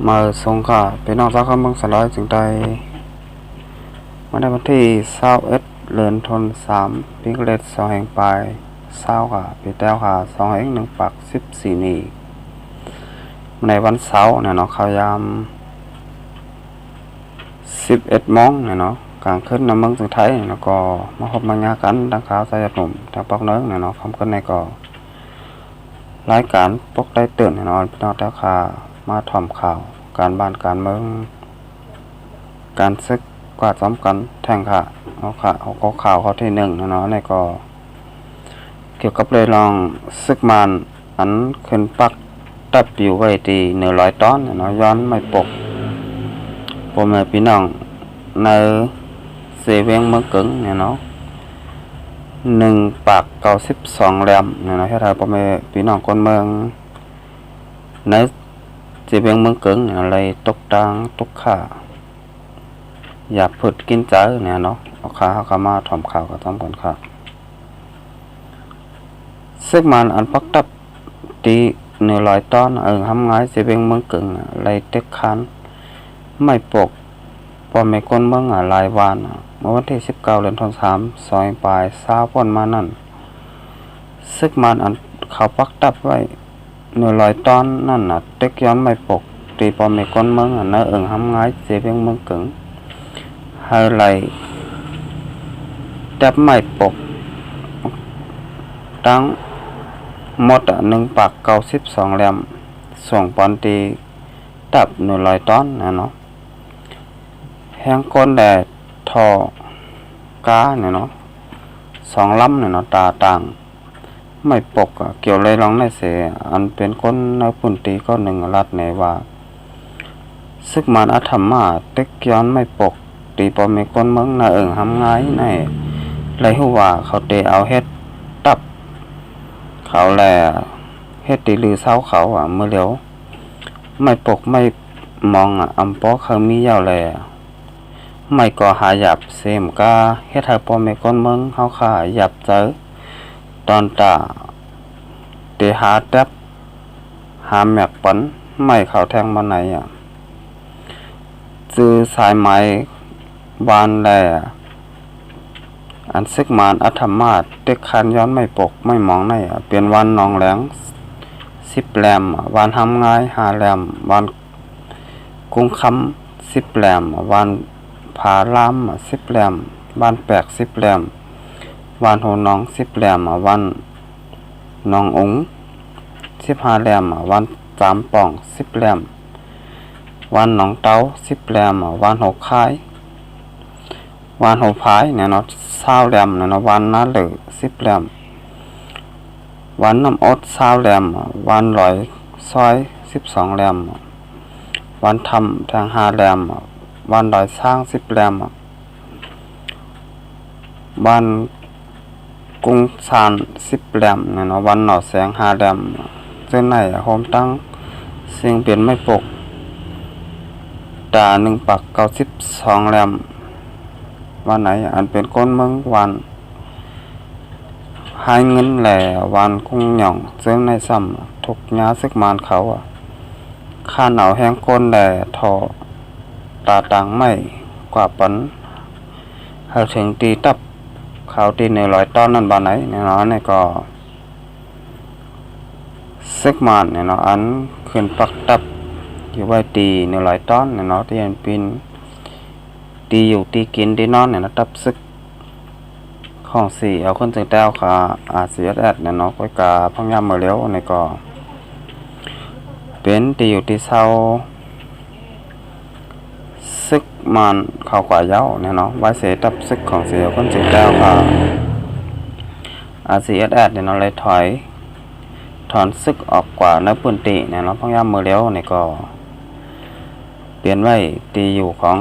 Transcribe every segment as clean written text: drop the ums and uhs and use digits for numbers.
มาส่งค่ะพี่น้องสาวคำเมืองสลอยจึงได้มาในวันที่21เดือนธันวาคมปีกเลส2แห่งปลาย20ค่ะปีแต้วค่ะ2แห่ง1ปัก14นี้ในวันเสาร์เนี่ยเนาะข่าวยาม11 โมงเนี่ยเนาะกลางคืนในเมืองสุไทยแล้วก็มาพบมาญากันดังข่าวใส่หนุ่มทางปอกเนื้อเนี่ยเนาะคำขึ้นในก็รายการปกได้ตื่นเนี่ยเนาะพี่น้องแต้วค่ะมาถ่อมข่าวการบ้านการเมืองการซึกกวาดซ้อมกันแทงค่ะเอาข่าวข้อที่1นะเนาะในก็เกี่ยวกับเลยลองซึกมันอันขึ้นปักตับอยู่ไว้ที่100 ตอนเนาะย้อนไม่ปกพ่อแม่พี่น้องในเสเวียงเมืองกึ่งเนี่ยเนาะ1 ปาก92 แหลมเนี่ยเนาะให้ทายพ่อแม่พี่น้องคนเมืองในเสเวียงเมืองกึ่งอะไรตกตังตกข่าอยากพูดกินเจอเนี่ยเนาะเอาขาเขามาถ่อมข่าวกับถ่อมก่อนค่ะซึ่งมันอันปักตับตี100 ตอนทำง่ายเสียเบียงเมืองกึ่งไรเต็กคันไม่ปกพอไม่ก้นเมืองลายวานเมื่อวันที่19 เดือนธันวาคมซอยปลาย20พ้นมานั่นซึ่งมันอันเขาปักตับไว้100 ตอนนั่นเต็กย้อนไม่ปกตีพอไม่ก้นเมืองเนื้อทำง่ายเสียเบียงเมืองกึ่งให้ไหลจับไม่ปกตั้งหมด1 ปาก92 แหลมส่งปอนตีตับ100 ตอนนะเนาะแห้งก้นแดดทอกาเนี่ยเนาะ2 ลำเนี่ยเนาะตาต่างไม่ปกเกี่ยวเลยลองได้เสียอันเป็นคนในปุ่นตีก็1 รัดในว่าซึกมันอธรรมะเต็กย้อนไม่ปกตีปอมีคนเมืองน่ะทำง่ายในไรหัวเขาเตเอาเฮ็ดตับเขาแลเฮ็ดตีลือเศร้าเขาเมื่อเร็วไม่ปกไม่มองอำปอเขามียาวแลไม่ก็หาหยับเสมกาเฮ็ดให้ปอมีคนเมืองเฮาขาหยับเจอตอนตาเตหาแตบหาแมกปันไม่เขาแทงมาไหนจื้อสายไม้วานแลอันซึกมานอัธมาศเด็กคันย้อนไม่ปกไม่มองในเปลี่ยนวันนองแหลง10 แหลมวันทำง่าย5 แหลมวันกุ้งคำ10 แหลมวันผาล้าม10 แหลมวันแปก10 แหลมวันโหน้อง10 แหลมวันน้ององ15 แหลมวัน3 ป่อง10 แหลมวันหนองเต้า10 แหลมวันหกคายวันหกพายเนี่ยเนาะ20 แหลมเนี่ยเนาะวันน้าเหลือ10 แหลมวันน้ำอด20 แหลมวันลอยซอย12 แหลมวันทำแทง5 แหลมวันลอยสร้าง10 แหลมวันกุ้งซาน10 แหลมเนี่ยเนาะวันหน่อแสง5 แหลมเจ้าไหนโฮมตั้งเสียงเปลี่ยนไม่ปกตา1 ปัก92 แหลมวันไหนอันเป็นก้นเมืองวันหายเงินแหล่วันกุ้งหย่องเจ้าในซ้ำทุกย้าซึกมานเขาข้าหนาวแห้งก้นแหล่ทอตาต่างไม่กว่าปันหาถึงตีตับเขาตี100 ตอนนั่นบ้านไหนเนี่ยเนาะนี่ก็ซึกมานเนี่ยเนาะอันขึ้นปักตับอยู่ไว้ตี100 ตอนเนี่ยเนาะที่อันเป็นตีอยู่ตีกินตีนอนเนี่ยนะตับซึกของ4เอาคนจึงแต้วค่ะCSSเนี่ยเนาะก้อยกาพังยามเมื่อเร็วนี่ก็เป็นตีอยู่ตีเศร้าซึกมันเข้ากว่าเย้าเนี่ยเนาะไว้เสียตับซึกของ4เอาคนจึงแต้วค่ะCSSเนี่ยเนาะเลยถอนซึกออกกว่าในพื้นที่เนี่ยเนาะพังยามเมื่อเร็วนี่ก็เปลี่ยนไว้ตีอยู่ของ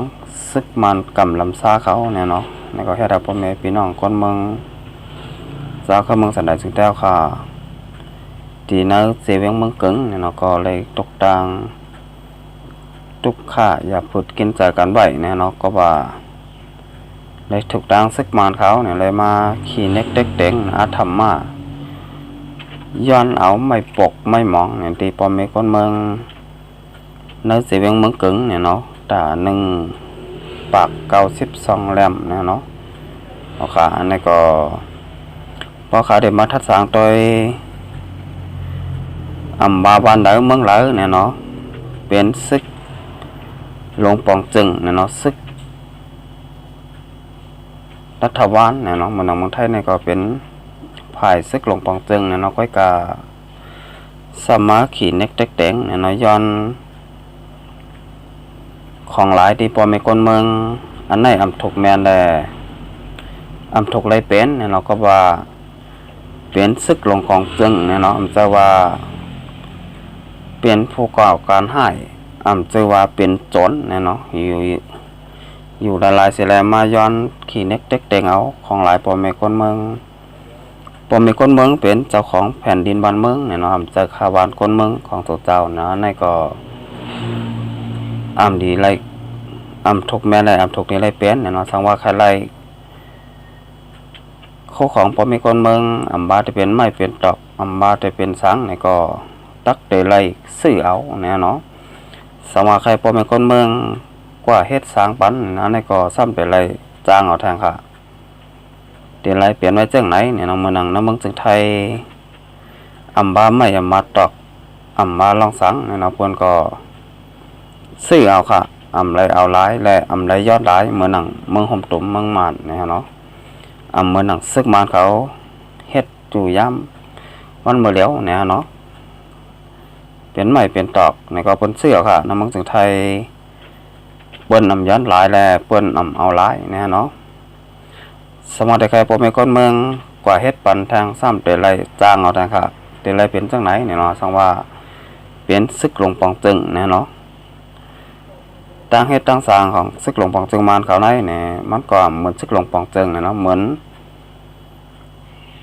ซึกมันกำลำซาเขาเนี่ยเนาะนี่ก็แค่ได้พ่อแม่พี่น้องคนเมืองสาวเข้าเมืองสันดานจึงแต้วค่ะตีเนื้อเสียเวียงเมืองกึ่งเนี่ยเนาะก็เลยตกตังทุกข่าอย่าพูดกินใจกันไหวเนี่ยเนาะก็ว่าเลยถูกตังซึกมันเขาเนี่ยเลยมาขี่เน็กเด็กเด้งอาธรรมะย้อนเอาไม่ปกไม่มองเนี่ยตีพ่อแม่คนเมือง nơiสีเวียงเมืองกึ่งเนี่ยเนาะตา1 ปาก 92 แหลมเนี่ยเนาะเอาค่ะอันนี้ก็พอขาได้มาทัดสางโดยบาบานเดอเมืองเหลอเนี่ยเนาะเป็นซึกหลวงปองจึงเนี่ยเนาะซึกรัฐบาลเนี่ยเนาะเมืองไทยเนี่ยก็เป็นฝ่ายซึกหลวงปองจึงเนี่ยเนาะก้อยกาสมาขี่เน็กเต็กเต็งเนี่ยเนาะย้อนของหลายที่ปอไม่คนเมืองอันไหนถูกแมนแต่ถูกไรเป็นเนี่ยเนาะก็ว่าเป็นซึกหลวงของจึงเนี่ยเนาะจะว่าเป็นผู้ก่อการให้จะว่าเป็นโจรเนี่ยเนาะอยู่หลายๆเสียแล้วมาย้อนขี่เน็กเต็กเต็งเอาของหลายปอไม่คนเมืองเป็นเจ้าของแผ่นดินบ้านเมืองเนี่ยเนาะจะคาบานคนเมืองของตัวเจ้านะในก็ดีไรถูกแม่ไรถูกนี่ไรเป็นเนี่ยเนาะสังว่าใครไรคู่ของปอมีคนเมืองบาจะเป็นไม้เป็นดอกบาจะเป็นสังเนี่ยก็ตักเดไรซื้อเอาเนี่ยเนาะสังว่าใครปอมีคนเมืองกว่าเฮ็ดสร้างปันนะในก็ซ้ำเดไรจ้างเอาแทงค่ะเดี๋ยวไรเปลี่ยนไว้เจ้งไหนเนี่ยน้องเมืองน้ำเมืองจึงไทยบาไม่มาตอกบาลองสังเนี่ยน้องเพื่อนก็ซื้อเอาค่ะไรเอาหลายและไรยอดหลายเมืองเมืองห่มตุ่มเมืองมานเนี่ยเนาะเมืองซึกมานเขาเฮ็ดจู่ย้ำวันเมื่อเลี้ยวเนี่ยเนาะเป็นไม้เป็นตอกเนี่ยก็เปิ้นซื้อเอาค่ะน้ำเมืองจึงไทยเปิ้นย้อนหลายและเปิ้นเอาหลายเนี่ยเนาะสมัยแต่ใครพบไม่คนเมืองกว่าเฮ็ดปันทางซ้ำเตไรจ้างเอาทางค่ะเตไรเป็นจังไหนเนี่ยเนาะสังว่าเป็นซึกหลวงปองจึงเนี่ยเนาะตั้งเฮ็ดตั้งสร้างของซึกหลวงปองจึงมานเขาไหนเนี่ยมันก็เหมือนซึกหลวงปองจึงเนี่ยเนาะเหมือน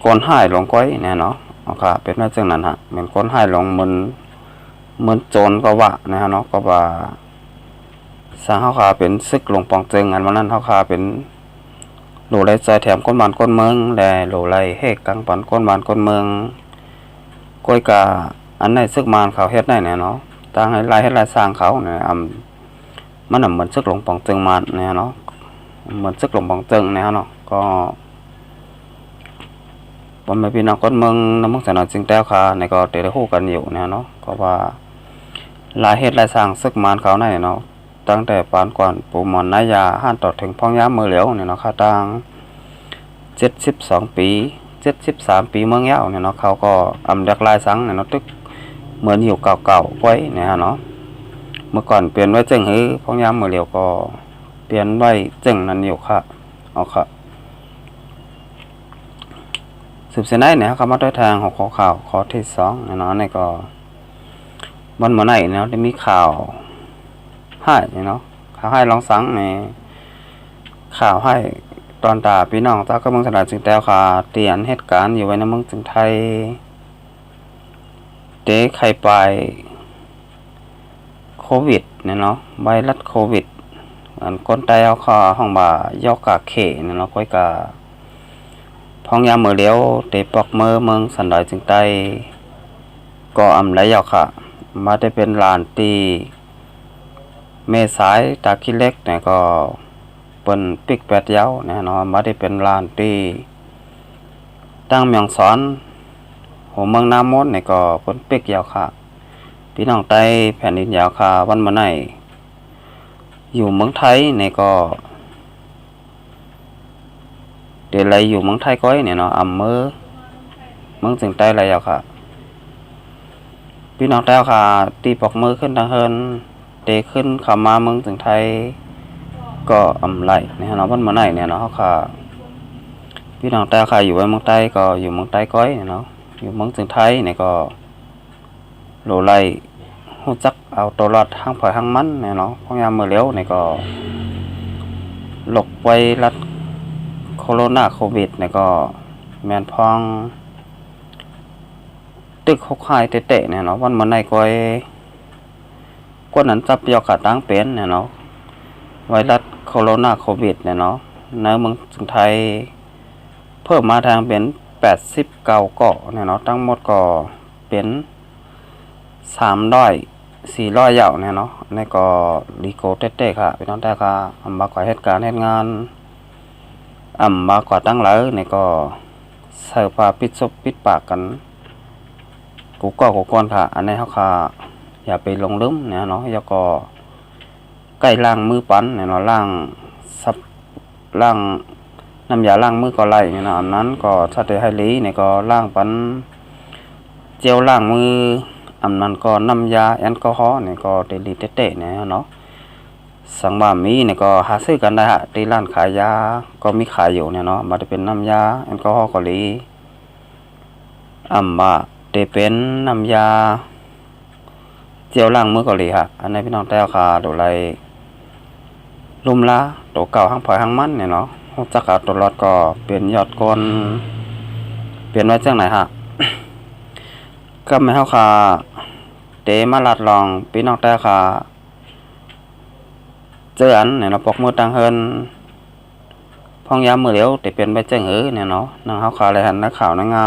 ก้นห้ายหลวงก้อยเนี่ยเนาะเอาค่ะเป็นว่าจังนั้นฮะเหมือนก้นห้ายหลวงเหมือนโจรก็ว่านะฮะเนาะก็ว่าสร้างเขาค่ะเป็นซึกหลวงปองจึงอันวันนั้นเขาค่ะเป็นโหลไรใจแถมก้นบานก้นเมืองแลโหลไรเฮกกังปันก้นบานก้นเมืองก้อยกาอันไหนซึกมานเขาเฮ็ดได้เนี่ยเนาะตั้งให้ลายให้ลายสร้างเขาเนี่ยมันเหมือนซึกหลงปองจึงมานเนี่ยเนาะเหมือนซึกหลงปองจึงเนี่ยเนาะก็ผมไม่พี่น้องก้นเมืองน้ำมึงสนอจึงแต้วค่ะในก็เตะได้คู่กันอยู่เนี่ยเนาะก็ว่าลายเฮ็ดลายสร้างซึกมานเขาเนี่ยเนาะตั้งแต่ปานก่อนปูหมอนนายาห้านต่อถึงพ้องย้ำมือเหลียวเนี่ยเนาะค่าตัง72 ปี73 ปีเมืองยาวเนี่ยเนาะเขาก็ดักลายสังเนี่ยเนาะตึกเหมือนอยู่เก่าๆไว้เนี่ยเนาะเมื่อก่อนเปลี่ยนไว้จึงหื้อพ้องย้ำมือเหลียวก็เปลี่ยนไว้จึงนั่นอยู่ค่ะเอาค่ะสืบเส้นได้เนี่ยเขามาด้วยทางของข่าวข้อที่2เนี่ยเนาะในก็วันเมื่อไหร่เนาะได้มีข่าวให้เนาะข่าวให้ลองสังในข่าวให้ตอนตาพี่น้องตาก็เมืองสนามจึงแต้วค่ะเตียนเหตุการณ์อยู่ไว้ในเมืองจึงไทยเด็กใครไปโควิดเนี่ยเนาะไวรัสโควิดอันคนตายเอาข้อห้องบ่ายอกกาเขเนี่ยเนาะก้อยกาพ้องยามมือเลี้ยวเตะปอกเมืองสันดอยจึงไตก็ไรยาวค่ะมาได้เป็นลานตีเมษายตาขี้เล็กเนี่ยก็เปิ้นปิก8 เย้าเนี่ยเนาะมาได้เป็นลานตีตั้งเมียงสอนหัวเมืองน้ำมดเนี่ยก็เปิ้นปิกยาวค่ะพี่น้องไต้แผ่นดินยาวค่ะวันเมื่อไหร่อยู่เมืองไทยเนี่ยก็เดี๋ยวไรอยู่เมืองไทยก้อยเนี่ยเนาะเมืองจึงไต้ไรยาวค่ะพี่น้องไต้ค่ะตีปอกมือขึ้นทางเฮินเตะขึ้นขามาเมืองจึงไทยก็ไรเนี่ยเนาะวันเมื่อไหร่เนี่ยเนาะค่ะพี่น้องไต้ค่ะอยู่ไว้เมืองไต้ก็อยู่เมืองไต้ก้อยเนี่ยเนาะอยู่เมืองจึงไทยเนี่ยก็โหลไรหูจักเอาตัวรอดห้างผอยห้างมันเนี่ยเนาะพยายามมือเลี้ยวเนี่ยก็หลบไว้รัดโคโรนาโควิดเนี่ยก็แมนพองตึกหกหายเตะเนี่ยเนาะวันเมื่อไหร่ก็นั้นจับยอกขาตั้งเป็นเนี่ยเนาะไวรัสโคโรนาโควิดเนี่ยเนาะในเมืองไทยเพิ่มมาทางเป็น89 เกาะเนี่ยเนาะทั้งหมดก็เป็น300 400เหยาเนี่ยเนาะในก็ลีโกเต้ๆค่ะพี่น้องแต่ค่ะอำมากว่าเหตุการณ์เฮ็ดงานอำมากว่าตั้งหลายนี่ก็ใส่ผ้าปิดศพปิดปากกันกูก็กูก่อนค่ะอันนี้เฮาค่ะอย่าไปหลงลืมเนี่ยเนาะแล้วก็ใกล้ล้างมือปันเนี่ยเนาะล้างซับล้างน้ำยาล้างมือก็ไหลเนี่ยเนาะอันนั้นก็ถ้าได้ให้ลีเนี่ยก็ล้างปันเจลล้างมืออันนั้นก็น้ำยาแอลกอฮอล์เนี่ยก็ได้ลีเตะๆเนี่ยเนาะสังบามีเนี่ยก็หาซื้อกันได้ฮะที่ร้านขายยาก็มีขายอยู่เนี่ยเนาะมาจะเป็นน้ำยาแอลกอฮอล์ก็ลีมาจะเป็นน้ำยาเจลล้างมือก็ลีฮะอันนี้พี่น้องแต่ค่ะดูไรลุ่มละตัวเก่าห้างพลอยห้างมันเนี่ยเนาะจักรตัวรถก็เปลี่ยนยอดก้นเปลี่ยนไว้จังไหนฮะ ก็ไม่เฮาค่ะเตมาลัดลองพี่น้องแต่ค่ะเจออันเนี่ยเนาะปกมือตังเฮินพ้องยามมือเหลียวแต่เป็นใบเจ้งเนี่ยเนาะนางเฮาค่ะเลยหันนักข่าวนักเงา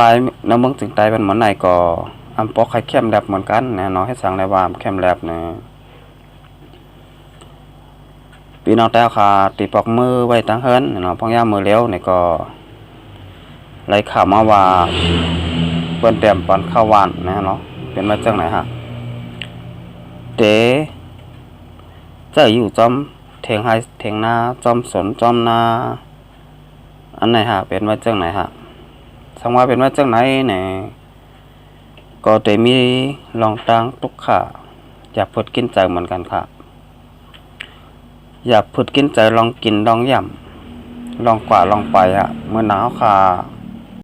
ลายน้ำเมืองถึงไตเป็นเหมือนไหนก็อำปอกไข่เข้มแลบเหมือนกันเนี่ยเนาะให้สั่งได้ว่าเข้มแลบเนี่ยพี่น้องแต่ค่ะตีปอกมือไว้ตังเฮินเนาะพ้องยามมือเหลียวเนี่ยก็ไหลข่าวมาว่าเปิ้นเตรียมปันข้าวหวานนะเนาะเป็นมาจากไหนฮะเตจะอยู่จอมเถียงไฮเถียงนาจอมสนจอมนาอันไหนฮะเป็นมาจากไหนฮะสังว่าเป็นมาจากไหนเนี่ยก็จะมีลองตังตุกขาอยากพูดกินใจเหมือนกันค่ะอยากพูดกินใจลองกินลองย่ำลองกว่าลองไปฮะเมื่อหนาวค่ะ